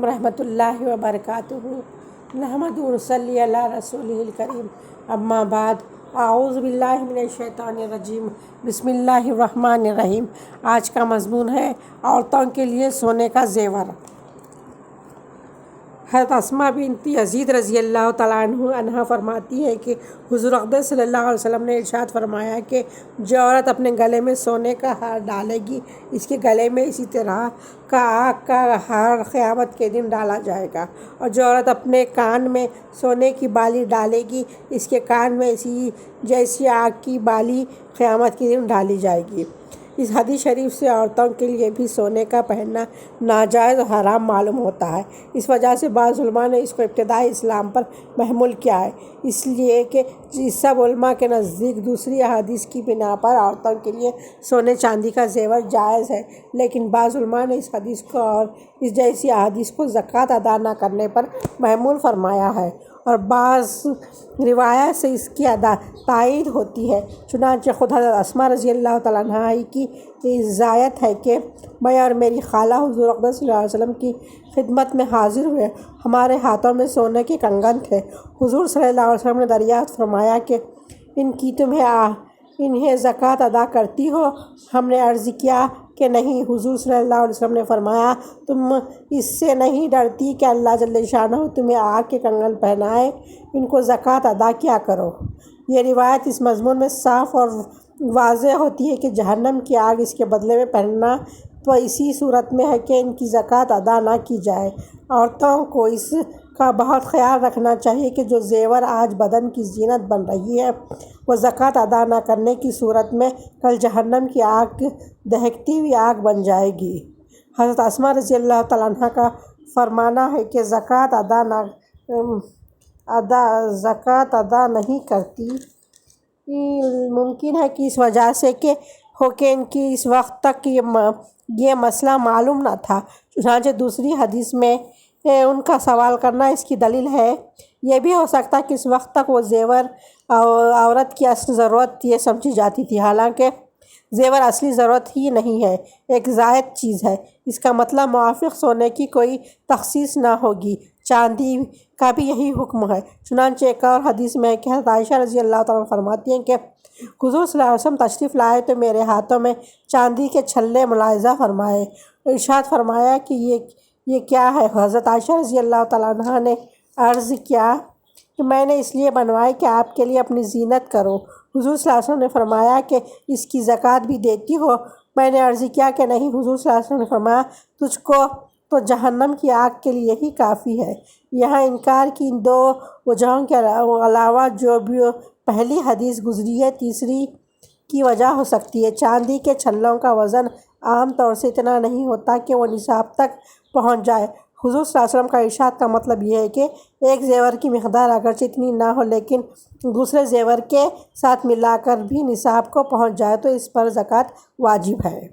رحمۃ اللہ وبرکاتہ نحمد ونصلی علی رسولہ الکریم اما بعد اعوذ باللہ من الشیطان الرجیم بسم اللہ الرحمن الرحیم۔ آج کا مضمون ہے عورتوں کے لیے سونے کا زیور۔ حضرت اسماء بنت یزید رضی اللہ تعالیٰ عنہ فرماتی ہے کہ حضور اقدس صلی اللہ علیہ وسلم نے ارشاد فرمایا کہ جو عورت اپنے گلے میں سونے کا ہار ڈالے گی اس کے گلے میں اسی طرح کا آگ کا ہار قیامت کے دن ڈالا جائے گا، اور جو عورت اپنے کان میں سونے کی بالی ڈالے گی اس کے کان میں اسی جیسی آگ کی بالی قیامت کے دن ڈالی جائے گی۔ اس حدیث شریف سے عورتوں کے لیے بھی سونے کا پہننا ناجائز و حرام معلوم ہوتا ہے۔ اس وجہ سے بعض علماء نے اس کو ابتدائی اسلام پر محمول کیا ہے، اس لیے کہ سب علماء کے نزدیک دوسری احادیث کی بنا پر عورتوں کے لیے سونے چاندی کا زیور جائز ہے، لیکن بعض علماء نے اس حدیث کو اور اس جیسی احادیث کو زکوٰۃ ادا نہ کرنے پر محمول فرمایا ہے، اور بعض روایات سے اس کی تائید ہوتی ہے۔ چنانچہ خود حضرت اسماء رضی اللہ تعالیٰ عنہ کی روایت ہے کہ میں اور میری خالہ حضور اقدس صلی اللہ علیہ وسلم کی خدمت میں حاضر ہوئے، ہمارے ہاتھوں میں سونے کے کنگن تھے۔ حضور صلی اللہ علیہ وسلم نے دریافت فرمایا کہ انہیں زکوٰۃ ادا کرتی ہو؟ ہم نے عرض کیا کہ نہیں۔ حضور صلی اللہ علیہ وسلم نے فرمایا تم اس سے نہیں ڈرتی کہ اللہ جل شانہ تمہیں آگ کے کنگن پہنائے، ان کو زکوٰۃ ادا کیا کرو۔ یہ روایت اس مضمون میں صاف اور واضح ہوتی ہے کہ جہنم کی آگ اس کے بدلے میں پہننا تو اسی صورت میں ہے کہ ان کی زکوٰۃ ادا نہ کی جائے۔ عورتوں کو اس کا بہت خیال رکھنا چاہیے کہ جو زیور آج بدن کی زینت بن رہی ہے وہ زکوٰۃ ادا نہ کرنے کی صورت میں کل جہنم کی آگ دہکتی ہوئی آگ بن جائے گی۔ حضرت اسماء رضی اللہ تعالیٰ عنہ کا فرمانا ہے کہ زکوٰۃ ادا نہیں کرتی، ممکن ہے کہ اس وجہ سے کہ ان کی اس وقت تک یہ مسئلہ معلوم نہ تھا، چنانچہ دوسری حدیث میں ان کا سوال کرنا اس کی دلیل ہے۔ یہ بھی ہو سکتا ہے کہ اس وقت تک وہ زیور عورت کی اصل ضرورت یہ سمجھی جاتی تھی، حالانکہ زیور اصلی ضرورت ہی نہیں ہے، ایک زائد چیز ہے۔ اس کا مطلب موافق سونے کی کوئی تخصیص نہ ہوگی۔ چاندی کا بھی یہی حکم ہے۔ چنانچہ ایک اور حدیث میں ہے کہ حضرت عائشہ رضی اللہ تعالیٰ فرماتی ہیں کہ حضور صلی اللہ علیہ وسلم تشریف لائے تو میرے ہاتھوں میں چاندی کے چھلے ملاحظہ فرمائے، ارشاد فرمایا کہ یہ کیا ہے؟ حضرت عائشہ رضی اللہ تعالیٰ عنہ نے عرض کیا کہ میں نے اس لیے بنوائے کہ آپ کے لیے اپنی زینت کرو۔ حضور صلی اللہ علیہ وسلم نے فرمایا کہ اس کی زکوٰۃ بھی دیتی ہو؟ میں نے عرض کیا کہ نہیں۔ حضور صلی اللہ علیہ وسلم نے فرمایا تجھ کو تو جہنم کی آگ کے لیے ہی کافی ہے۔ یہاں انکار کی ان دو وجہوں کے علاوہ جو بھی پہلی حدیث گزری ہے، تیسری کی وجہ ہو سکتی ہے۔ چاندی کے چھلوں کا وزن عام طور سے اتنا نہیں ہوتا کہ وہ نصاب تک پہنچ جائے۔ حضور صلی اللہ علیہ وسلم کا ارشاد کا مطلب یہ ہے کہ ایک زیور کی مقدار اگرچہ اتنی نہ ہو لیکن دوسرے زیور کے ساتھ ملا کر بھی نصاب کو پہنچ جائے تو اس پر زکوٰۃ واجب ہے۔